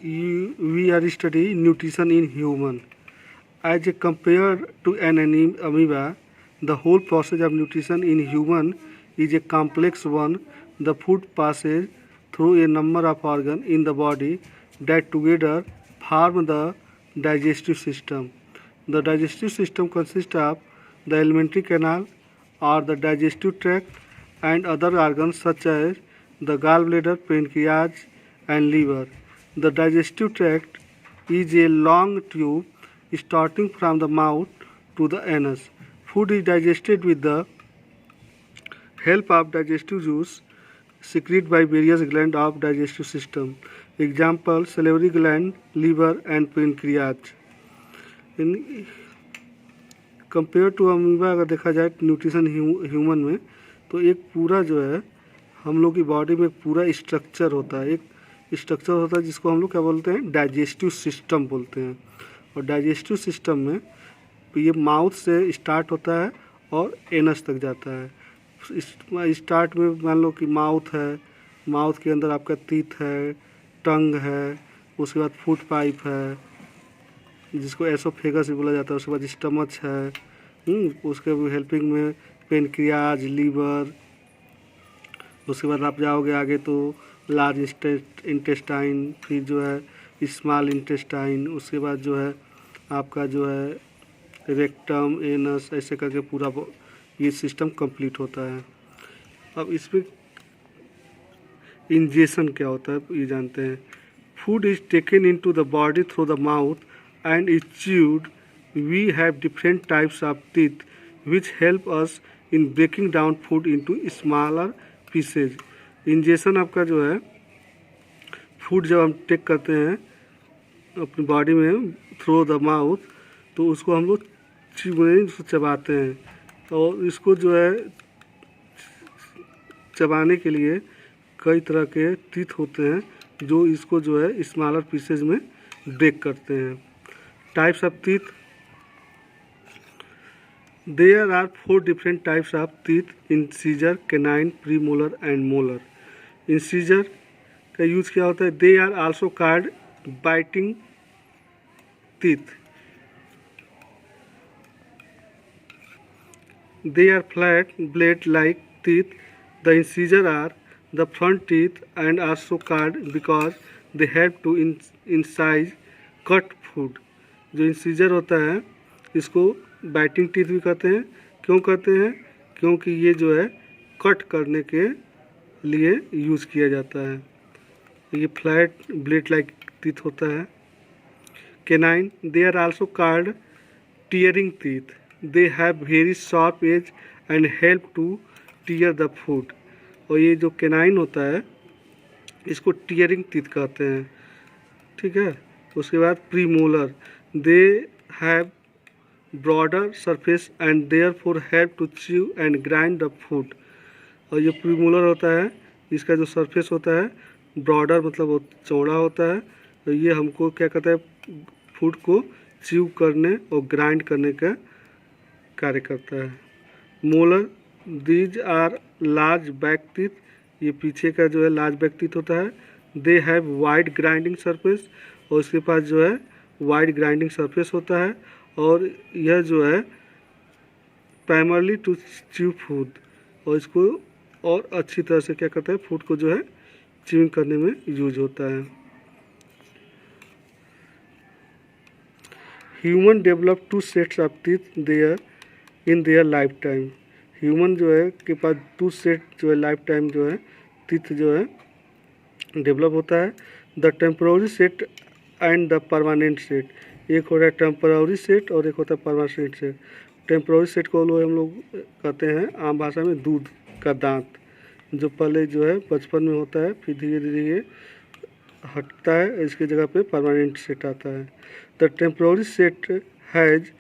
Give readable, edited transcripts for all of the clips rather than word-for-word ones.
we are studying nutrition in human. As compared to an amoeba, the whole process of nutrition in human is a complex one. The food passes through a number of organs in the body that together form the digestive system. The digestive system consists of the alimentary canal or the digestive tract and other organs such as the gallbladder, pancreas, and liver. The digestive tract is a long tube starting from the mouth to the anus. Food is digested with the help of digestive juice secreted by various glands of digestive system. Example: salivary gland, liver, and pancreas. In compare to amoeba अगर देखा जाए nutrition human में, तो एक पूरा जो है हम लोग की बॉडी में पूरा स्ट्रक्चर होता है, एक स्ट्रक्चर होता है जिसको हम लोग क्या बोलते हैं, डाइजेस्टिव सिस्टम बोलते हैं। और डाइजेस्टिव सिस्टम में ये माउथ से स्टार्ट होता है और एनस तक जाता है। स्टार्ट में मान लो कि माउथ है, माउथ के अंदर आपका टीथ है, टंग है, उसके बाद फूड पाइप है जिसको एसोफेगस भी बोला जाता है, उसके बाद स्टमच है, उसके हेल्पिंग में पेनक्रियाज, लीवर, उसके बाद आप जाओगे आगे तो लार्ज इंटेस्टाइन, फिर जो है स्मॉल इंटेस्टाइन, उसके बाद जो है आपका जो है रेक्टम, एनस, ऐसे करके पूरा ये सिस्टम कंप्लीट होता है। अब इसमें इंजेशन क्या होता है ये जानते हैं। Food is taken into the body through the mouth and is chewed. We have different types of teeth which help us in breaking down food into smaller pieces. Ingestion आपका जो है फूड जब हम टेक करते हैं अपनी body में through the mouth, तो उसको हम लोग चबाते हैं। और इसको जो है चबाने के लिए कई तरह के टीथ होते हैं जो इसको जो है स्मॉलर पीसेज में ब्रेक करते हैं। Types of teeth. There are 4 different types of teeth: incisor, canine, premolar, and molar. Incisor का यूज़ क्या होता है? They are also called biting teeth. They are flat blade-like teeth. The incisor are the front teeth and also called because they help to incise cut food. जो incisor होता है इसको biting teeth भी कहते हैं। क्यों कहते हैं? क्योंकि ये जो है कट करने के लिए यूज़ किया जाता है। ये फ्लैट ब्लेड लाइक टीथ होता है। Canine, they are also called tearing teeth. They have very sharp edge and help to tear the food. और ये जो कैनाइन होता है इसको टीयरिंग टीथ कहते हैं, ठीक है। उसके बाद premolar, they have broader surface and therefore help to chew and grind the food. और ये प्रीमोलर होता है, इसका जो सरफेस होता है ब्रॉडर मतलब वो चौड़ा होता है, तो ये हमको क्या कहता है, फूड को च्यू करने और ग्राइंड करने का कार्य करता है। Molar, these are large back teeth, ये पीछे का जो है लार्ज बैक टीथ होता है। They have wide grinding surface, और इसके पास जो है वाइड ग्राइंडिंग सरफेस होता है। और यह जो है प्राइमरली टू च्यू फूड, और इसको और अच्छी तरह से क्या करता है, फूड को जो है च्यूइंग करने में यूज होता है। Human develop 2 sets of teeth their in their life time. Human जो है के पास 2 सेट जो है लाइफ टाइम जो है टीथ जो है डेवलप होता है। The temporary set and the permanent set. एक होता है टेम्पोररी सेट और एक होता है परमानेंट सेट। टेम्पोररी सेट को हम लोग कहते हैं आम भाषा में दूध का दांत, जो पहले जो है बचपन में होता है, फिर धीरे धीरे ये हटता है, इसकी जगह पे परमानेंट सेट आता है। The temporary set has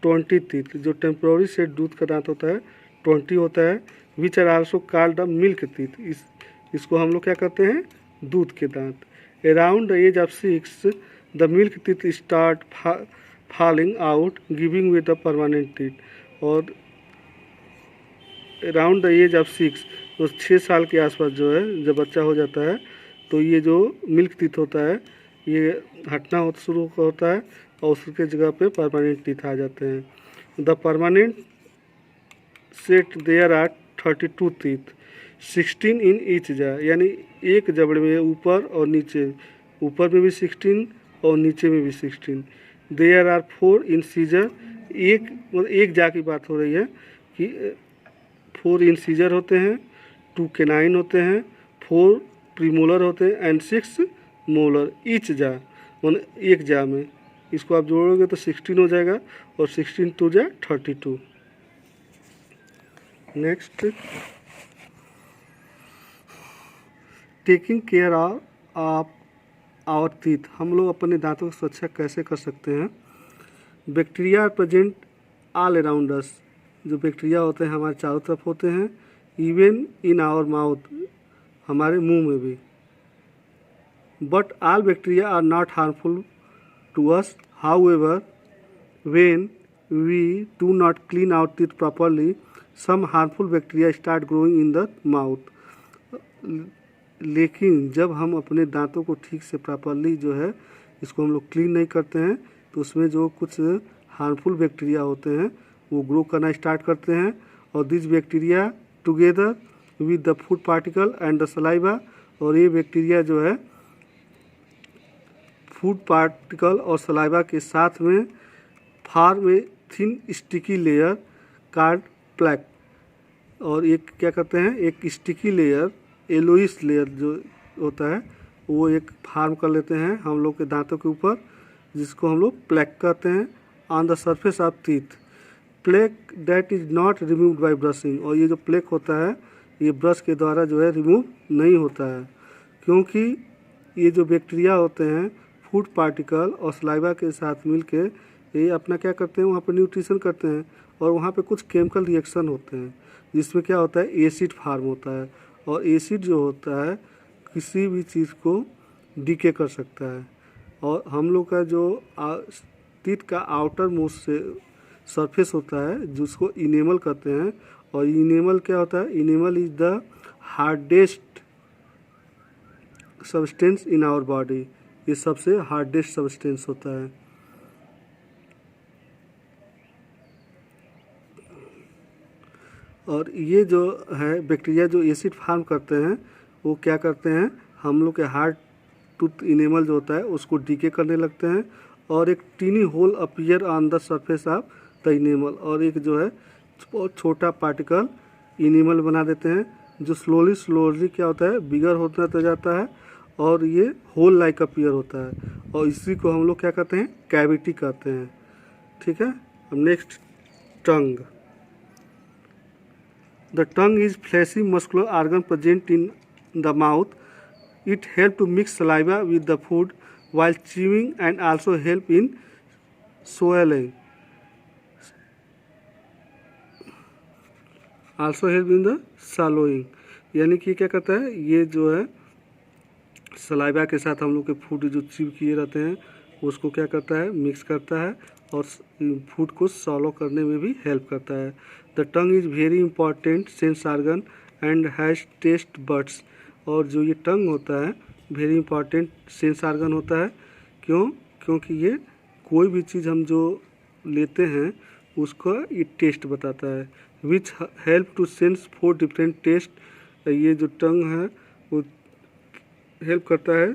20 teeth. जो टेम्पोररी सेट दूध का दांत होता है 20 होता है। Which are also called the milk teeth. इसको हम लोग क्या कहते हैं, दूध के दांत। Around the age of 6, the milk teeth start falling out, giving way the permanent teeth. और अराउंड द एज ऑफ 6, तो 6 साल के आसपास जो है जब बच्चा हो जाता है तो ये जो मिल्क टीथ होता है ये हटना होता शुरू होता है और उसके जगह पे परमानेंट टीथ आ जाते हैं। The permanent set there are 32 teeth 16 in each jaw, यानी एक जबड़े में ऊपर और नीचे, ऊपर में भी 16 और नीचे में भी 16। देयर आर 4 इन सीजर, एक मतलब एक जा की बात हो रही है कि 4 इन सीजर होते हैं, 2 केनाइन होते हैं, 4 प्रीमोलर होते हैं एंड 6 मोलर ईच जा, मतलब एक जा में। इसको आप जोड़ोगे तो 16 हो जाएगा और 16 2 jaw 32। Next, taking care of our teeth, हम लोग अपने दांतों की सुरक्षा कैसे कर सकते हैं। Bacteria are present all around us, जो बैक्टीरिया होते हैं हमारे चारों तरफ होते हैं। इवन इन आवर माउथ, हमारे मुंह में भी। But all bacteria are not harmful to us, however when we do not clean our teeth properly some harmful bacteria start growing in the mouth. लेकिन जब हम अपने दांतों को ठीक से प्रॉपरली जो है इसको हम लोग क्लीन नहीं करते हैं तो उसमें जो कुछ हार्मफुल बैक्टीरिया होते हैं वो ग्रो करना स्टार्ट करते हैं। और this bacteria together with the food particle and the saliva, और ये बैक्टीरिया जो है फूड पार्टिकल और सलाइवा के साथ में form a thin sticky layer card plaque, और एक क्या करते हैं, एक स्टिकी लेयर एलोइस लेयर जो होता है वो एक फार्म कर लेते हैं हम लोग के दांतों के ऊपर, जिसको हम लोग प्लैक कहते हैं on the surface of teeth. Plaque that is not removed by brushing, और ये जो प्लेक होता है ये ब्रश के द्वारा जो है रिमूव नहीं होता है, क्योंकि ये जो बैक्टीरिया होते हैं फूड पार्टिकल और सलाइवा के साथ मिलके ये अपना क्या करते हैं, वहाँ पर न्यूट्रिशन करते हैं और वहाँ पे कुछ केमिकल रिएक्शन होते हैं जिसमें क्या होता है, एसिड फार्म होता है। और एसिड जो होता है किसी भी चीज़ को डीके कर सकता है। और हम लोग का जो टीथ का आउटर मोस्ट से सरफेस होता है जिसको इनेमल कहते हैं, और इनेमल क्या होता है, enamel is the hardest substance in our body, ये सबसे हार्डेस्ट सब्सटेंस होता है। और ये जो है बैक्टीरिया जो एसिड फार्म करते हैं वो क्या करते हैं, हम लोग के हार्ड टूथ इनेमल जो होता है उसको डीके करने लगते हैं, और एक tiny hole appear on the surface of the enamel, और एक जो है बहुत छोटा पार्टिकल इनेमल बना देते हैं जो स्लोली क्या होता है, बिगर होता जाता है और ये होल लाइक अपीयर होता है, और इसी को हम लोग क्या कहते हैं, कैविटी कहते हैं। ठीक है। अब next, tongue. The tongue is fleshy muscular organ present in the mouth. It helps to mix saliva with the food while chewing and also help in swallowing. Also help in the swallowing. यानी कि क्या करता है, ये जो है saliva के साथ हम लोग के फूड जो च्यू किए रहते हैं उसको क्या करता है, मिक्स करता है और फूड को सॉलो करने में भी हेल्प करता है। The tongue is very important sense organ and has taste buds, और जो ये टंग होता है वेरी इंपॉर्टेंट सेंस आर्गन होता है। क्योंकि ये कोई भी चीज़ हम जो लेते हैं उसका ये टेस्ट बताता है, which help to sense 4 different taste. ये जो टंग है वो हेल्प करता है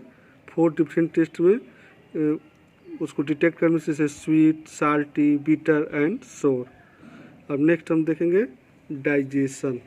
4 डिफरेंट टेस्ट में उसको डिटेक्ट करने से, जैसे स्वीट, साल्टी, बिटर एंड सोर। अब नेक्स्ट हम देखेंगे डाइजेशन।